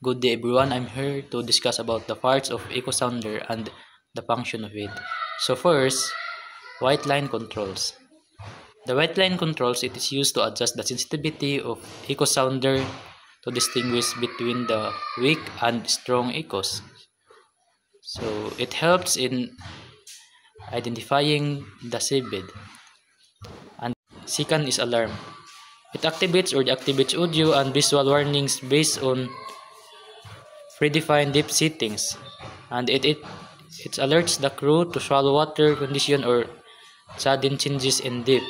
Good day everyone, I'm here to discuss about the parts of EcoSounder and the function of it. So first, white line controls. The white line controls, it is used to adjust the sensitivity of EcoSounder to distinguish between the weak and strong echoes. So it helps in identifying the seabed. And second is alarm. It activates or deactivates audio and visual warnings based on predefined depth settings, and it alerts the crew to shallow water condition or sudden changes in depth.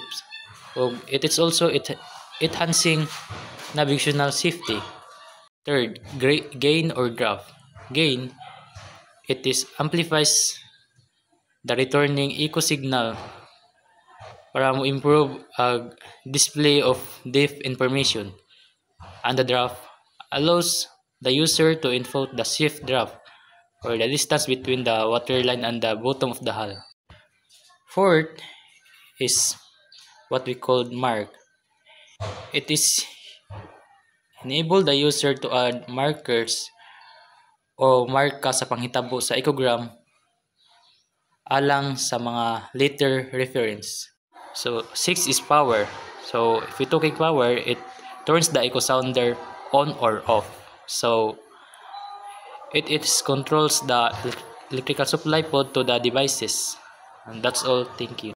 It is also enhancing navigational safety. Third, gain or draft. Gain, it is amplifies the returning echo signal para improve display of depth information, and the draft allows the user to input the shift draft or the distance between the waterline and the bottom of the hull. Fourth is what we call mark. It is enable the user to add markers o marka sa panghitabo sa ecogram alang sa mga later reference. So 6 is power. So if we talking power, it turns the EcoSounder on or off. So it controls the electrical supply pod to the devices. And that's all. Thank you.